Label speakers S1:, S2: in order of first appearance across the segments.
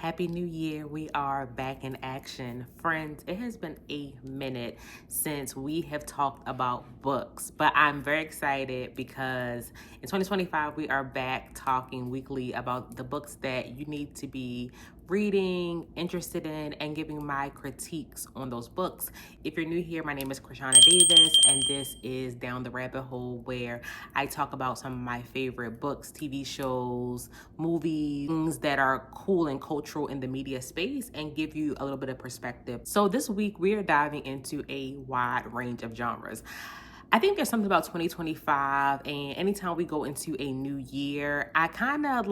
S1: Happy New Year. We are back in action. Friends, it has been a minute since we have talked about books, but I'm very excited because in 2025, we are back talking weekly about the books that you need to be reading, interested in, and giving my critiques on those books. If you're new here, my name is Krishana Davis, and this is Down the Rabbit Hole, where I talk about some of my favorite books, TV shows, movies, things that are cool and cultural in the media space, and give you a little bit of perspective. So this week, we are diving into a wide range of genres. I think there's something about 2025, and anytime we go into a new year, I kind of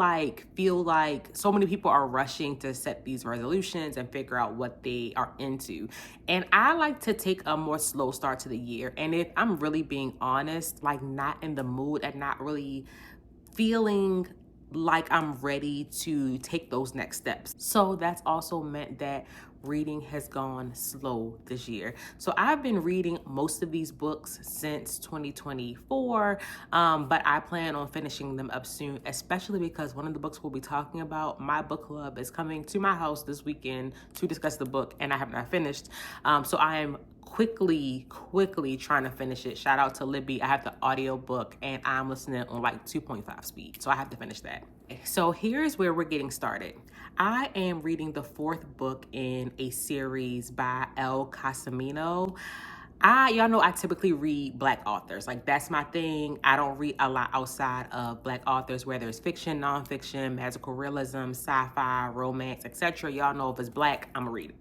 S1: feel like so many people are rushing to set these resolutions and figure out what they are into. And I like to take a more slow start to the year. And if I'm really being honest, not in the mood and not really feeling like I'm ready to take those next steps. So that's also meant that reading has gone slow this year. So I've been reading most of these books since 2024, but I plan on finishing them up soon, especially because one of the books we'll be talking about, my book club, is coming to my house this weekend to discuss the book, and I have not finished. So I am quickly trying to finish it. Shout out to Libby. I have the audio book and I'm listening on 2.5 speed. So I have to finish that. So here's where we're getting started. I am reading the fourth book in a series by El Casimino. Y'all know I typically read Black authors. That's my thing. I don't read a lot outside of Black authors, whether it's fiction, nonfiction, magical realism, sci-fi, romance, etc. Y'all know if it's Black, I'm gonna read it.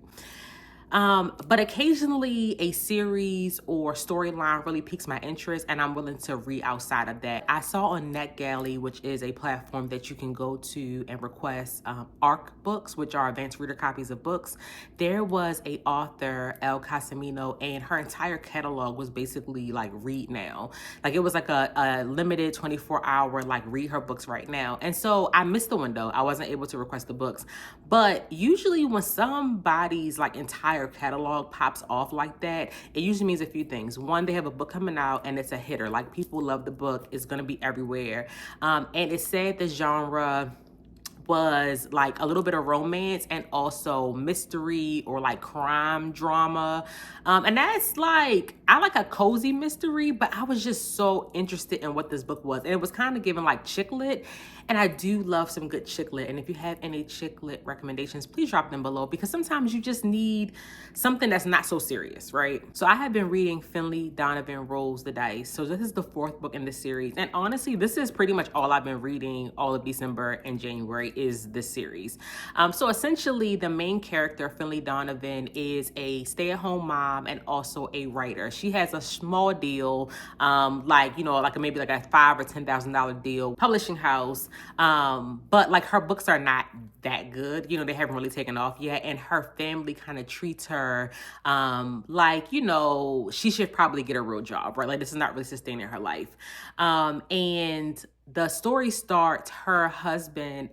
S1: But occasionally a series or storyline really piques my interest and I'm willing to read outside of that. I saw on NetGalley, which is a platform that you can go to and request ARC books, which are advanced reader copies of books. There was a author, El Casimino, and her entire catalog was basically read now. It was a limited 24-hour read her books right now. And so I missed the window. I wasn't able to request the books. But usually when somebody's entire catalog pops off like that, it usually means a few things. One, they have a book coming out and it's a hitter. People love the book. It's going to be everywhere. And it said the genre was a little bit of romance and also mystery or crime drama. And that's I like a cozy mystery, but I was just so interested in what this book was. And it was kind of given chick lit. And I do love some good chick lit. And if you have any chick lit recommendations, please drop them below, because sometimes you just need something that's not so serious, right? So I have been reading Finley Donovan Rolls the Dice. So this is the fourth book in the series. And honestly, this is pretty much all I've been reading all of December and January is this series. So essentially the main character, Finley Donovan, is a stay-at-home mom and also a writer. She has a small deal, maybe a $5,000 or $10,000 deal, publishing house. But her books are not that good. They haven't really taken off yet. And her family kind of treats her she should probably get a real job, right? This is not really sustaining her life. And the story starts, her husband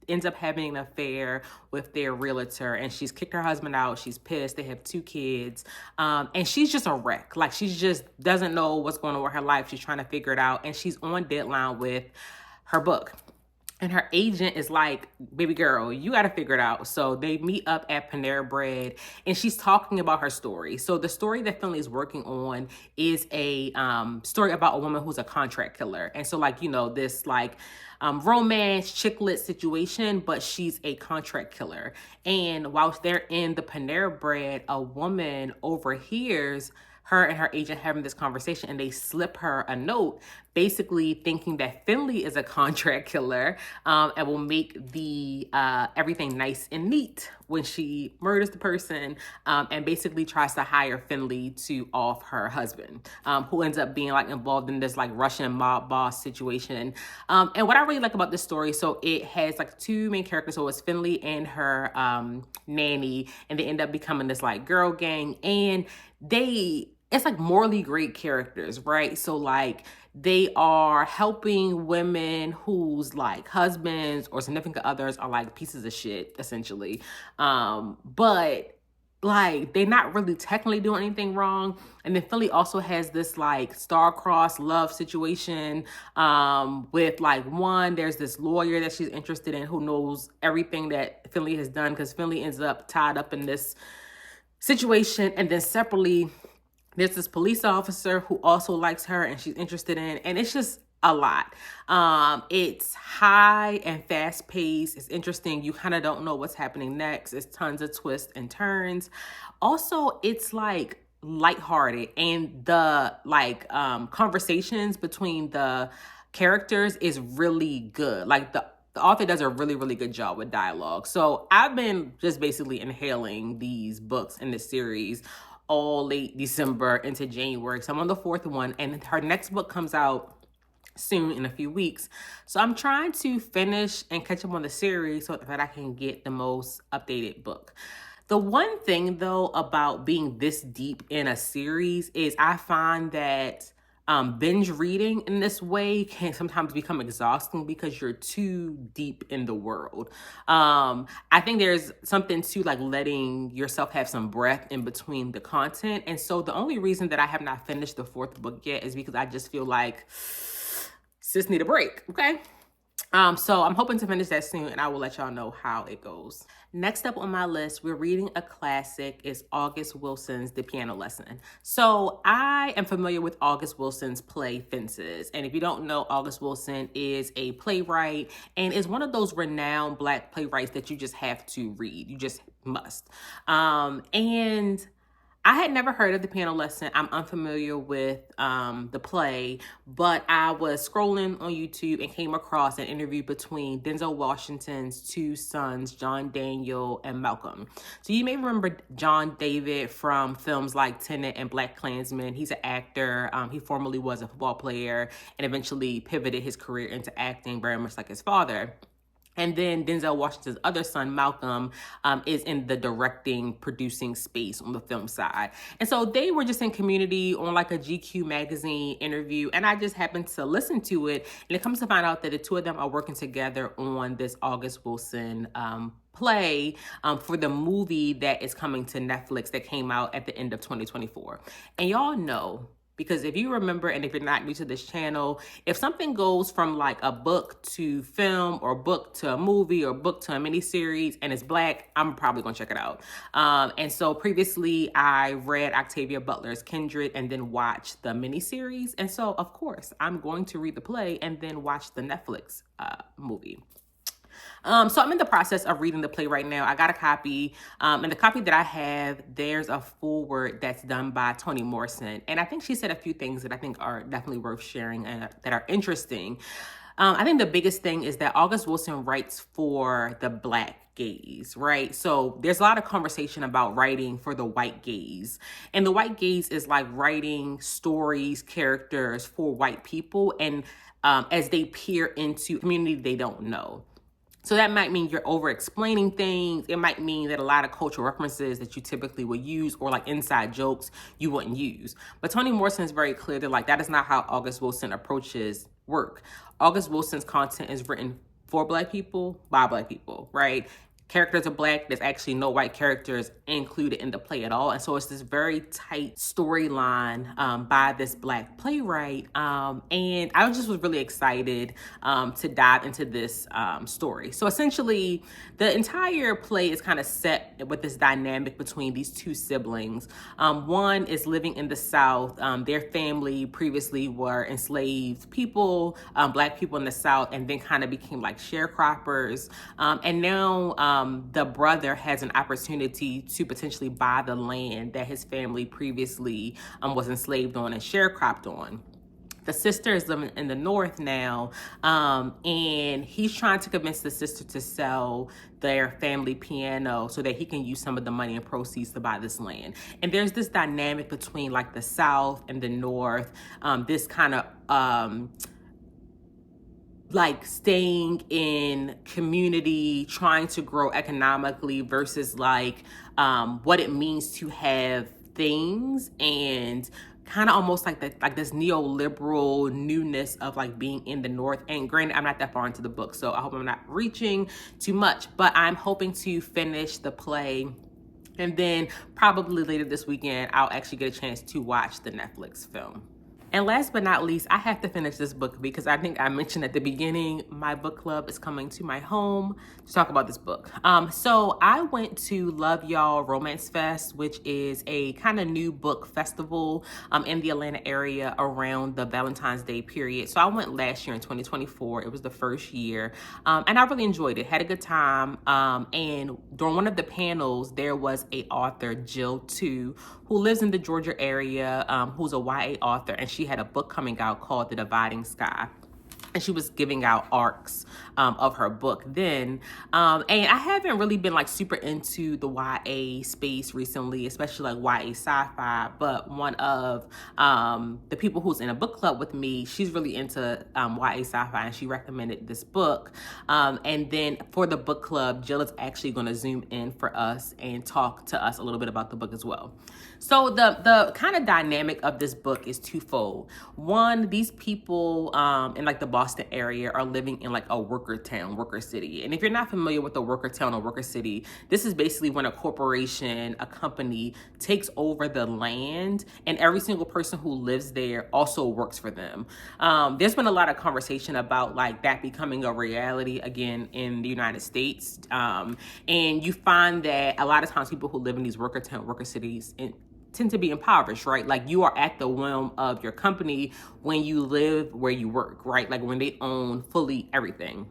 S1: ends up having an affair with their realtor, and she's kicked her husband out. She's pissed. They have 2 kids. And she's just a wreck. She just doesn't know what's going on with her life. She's trying to figure it out. And she's on deadline with her book. And her agent is like, baby girl, you got to figure it out. So they meet up at Panera Bread and she's talking about her story. So the story that Finley is working on is a story about a woman who's a contract killer. And so this romance chick lit situation, but she's a contract killer. And whilst they're in the Panera Bread, a woman overhears her and her agent having this conversation, and they slip her a note basically thinking that Finley is a contract killer and will make the everything nice and neat when she murders the person and basically tries to hire Finley to off her husband, who ends up being involved in this Russian mob boss situation. And what I really like about this story, so it has 2 main characters. So it's Finley and her nanny, and they end up becoming this girl gang, and it's morally great characters, right? So they are helping women whose husbands or significant others are pieces of shit, essentially. But like they're not really technically doing anything wrong. And then Finley also has this like star-crossed love situation with like one, there's this lawyer that she's interested in who knows everything that Finley has done, because Finley ends up tied up in this situation. And then separately, there's this police officer who also likes her and she's interested in, and it's just a lot. It's high and fast paced. It's interesting. You kind of don't know what's happening next. It's tons of twists and turns. Also, it's like lighthearted, and the like conversations between the characters is really good. Like the author does a really, really good job with dialogue. So I've been just basically inhaling these books in this series all late December into January. So I'm on the fourth one, and her next book comes out soon in a few weeks. So I'm trying to finish and catch up on the series so that I can get the most updated book. The one thing though about being this deep in a series is I find that binge reading in this way can sometimes become exhausting because you're too deep in the world. I think there's something to like letting yourself have some breath in between the content. And so the only reason that I have not finished the fourth book yet is because I just feel like sis need a break. Okay. So I'm hoping to finish that soon, and I will let y'all know how it goes. Next up on my list, we're reading a classic. Is August Wilson's The Piano Lesson. So I am familiar with August Wilson's play Fences. And if you don't know, August Wilson is a playwright and is one of those renowned Black playwrights that you just have to read. You just must. And I had never heard of The Piano Lesson. I'm unfamiliar with the play, but I was scrolling on YouTube and came across an interview between Denzel Washington's two sons, John Daniel and Malcolm. So you may remember John David from films like Tenet and Black Klansman. He's an actor. He formerly was a football player and eventually pivoted his career into acting, very much like his father. And then Denzel Washington's other son, Malcolm, is in the directing, producing space on the film side. And so they were just in Community on like a GQ magazine interview, and I just happened to listen to it. And it comes to find out that the two of them are working together on this August Wilson play for the movie that is coming to Netflix that came out at the end of 2024. And y'all know, because if you remember, and if you're not new to this channel, if something goes from like a book to film or book to a movie or book to a miniseries and it's Black, I'm probably gonna check it out. And so previously I read Octavia Butler's Kindred and then watched the miniseries. And so of course I'm going to read the play and then watch the Netflix movie. So I'm in the process of reading the play right now. I got a copy, and the copy that I have, there's a foreword that's done by Toni Morrison. And I think she said a few things that I think are definitely worth sharing and that are interesting. I think the biggest thing is that August Wilson writes for the Black gaze, right? So there's a lot of conversation about writing for the white gaze. And the white gaze is like writing stories, characters for white people, and as they peer into community they don't know. So that might mean you're over explaining things. It might mean that a lot of cultural references that you typically would use or like inside jokes you wouldn't use. But Toni Morrison is very clear that like that is not how August Wilson approaches work. August Wilson's content is written for Black people, by Black people, right? Characters are Black. There's actually no white characters included in the play at all. And so it's this very tight storyline by this Black playwright. And I just was really excited to dive into this story. So essentially, the entire play is kind of set with this dynamic between these two siblings. One is living in the South. Their family previously were enslaved people, Black people in the South, and then kind of became like sharecroppers. And now the brother has an opportunity to potentially buy the land that his family previously was enslaved on and sharecropped on. The sister is living in the North now, and he's trying to convince the sister to sell their family piano so that he can use some of the money and proceeds to buy this land. And there's this dynamic between like the South and the North, this kind of like staying in community, trying to grow economically versus like what it means to have things, and kind of almost like that, like this neoliberal newness of like being in the North. And granted, I'm not that far into the book, so I hope I'm not reaching too much, but I'm hoping to finish the play And then probably later this weekend, I'll actually get a chance to watch the Netflix film. And last but not least, I have to finish this book because I think I mentioned at the beginning, my book club is coming to my home to talk about this book. So I went to Love Y'all Romance Fest, which is a kind of new book festival in the Atlanta area around the Valentine's Day period. So I went last year in 2024. It was the first year. And I really enjoyed it, had a good time. And during one of the panels, there was a author, Jill too, who lives in the Georgia area, who's a YA author, and she had a book coming out called The Dividing Sky. And she was giving out arcs of her book then. And I haven't really been like super into the YA space recently, especially like YA sci-fi. But one of the people who's in a book club with me, she's really into YA sci-fi, and she recommended this book. And then for the book club, Jill is actually going to zoom in for us and talk to us a little bit about the book as well. So the kind of dynamic of this book is twofold. One, these people in like the Boston area are living in like a worker town, worker city. And if you're not familiar with the worker town or worker city, this is basically when a corporation, a company takes over the land, and every single person who lives there also works for them. There's been a lot of conversation about like that becoming a reality again in the United States. And you find that a lot of times people who live in these worker town, worker cities tend to be impoverished, right? Like you are at the whim of your company when you live where you work, right? Like when they own fully everything.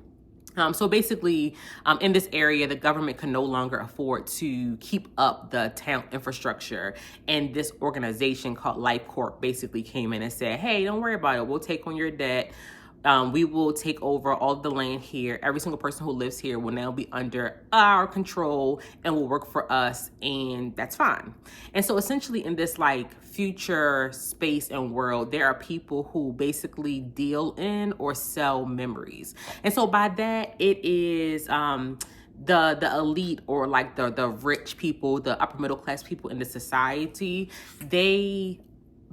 S1: So basically, in this area, the government can no longer afford to keep up the town infrastructure. And this organization called Life Corp basically came in and said, hey, don't worry about it. We'll take on your debt. We will take over all the land here. Every single person who lives here will now be under our control and will work for us, and that's fine. And so essentially in this like future space and world, there are people who basically deal in or sell memories. And so by that, it is the elite or like the rich people, the upper middle class people in the society,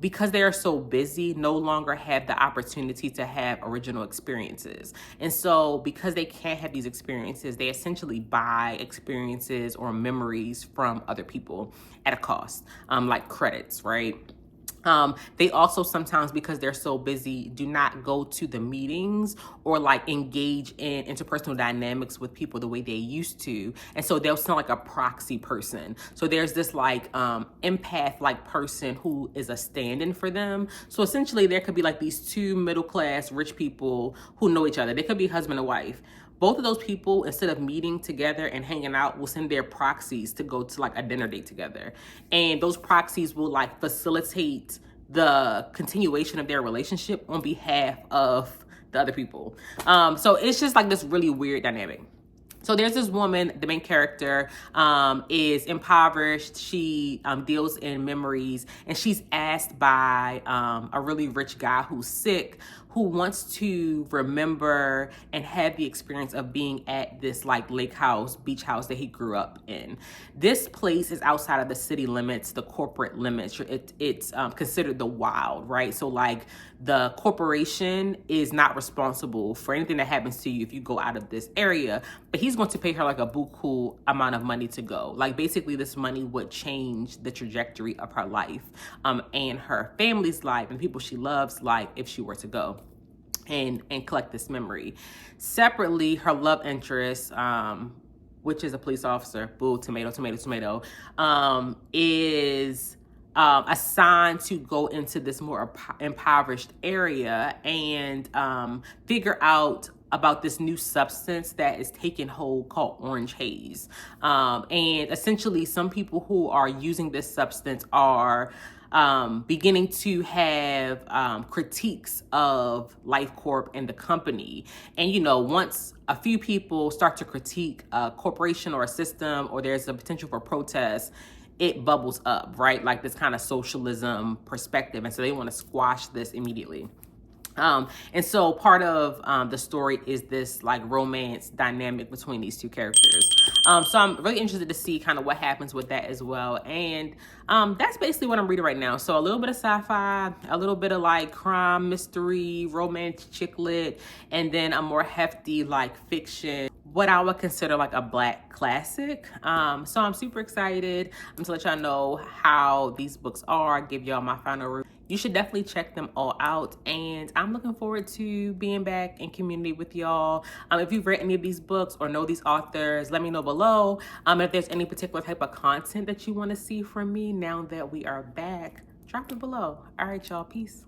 S1: because they are so busy, no longer have the opportunity to have original experiences. And so because they can't have these experiences, they essentially buy experiences or memories from other people at a cost, like credits, right? They also sometimes, because they're so busy, do not go to the meetings or like engage in interpersonal dynamics with people the way they used to. And so they'll sound like a proxy person. So there's this like empath like person who is a stand-in for them. So essentially there could be like these two middle class rich people who know each other. They could be husband and wife. Both of those people, instead of meeting together and hanging out, will send their proxies to go to like a dinner date together. And those proxies will like facilitate the continuation of their relationship on behalf of the other people. So it's just like this really weird dynamic. So there's this woman, the main character is impoverished. She deals in memories, and she's asked by a really rich guy who's sick, who wants to remember and have the experience of being at this like lake house, beach house that he grew up in. This place is outside of the city limits, the corporate limits. It's considered the wild, right? So like the corporation is not responsible for anything that happens to you if you go out of this area, but he's going to pay her like a buku amount of money to go. Like basically this money would change the trajectory of her life and her family's life and people she loves life if she were to go and collect this memory. Separately, her love interest, which is a police officer, boo, tomato, tomato, tomato, is assigned to go into this more impoverished area and figure out about this new substance that is taking hold called orange haze. And essentially some people who are using this substance are beginning to have critiques of Life Corp and the company. And, you know, once a few people start to critique a corporation or a system, or there's a potential for protest, it bubbles up, right? Like this kind of socialism perspective. And so they want to squash this immediately. And so part of the story is this like romance dynamic between these two characters. So I'm really interested to see kind of what happens with that as well. And that's basically what I'm reading right now. So a little bit of sci-fi, a little bit of like crime, mystery, romance, chick lit, and then a more hefty like fiction what I would consider like a Black classic. So I'm super excited. I'm to let y'all know how these books are, give y'all my final review. You should definitely check them all out. And I'm looking forward to being back in community with y'all. If you've read any of these books or know these authors, let me know below. If there's any particular type of content that you want to see from me now that we are back, drop it below. All right, y'all. Peace.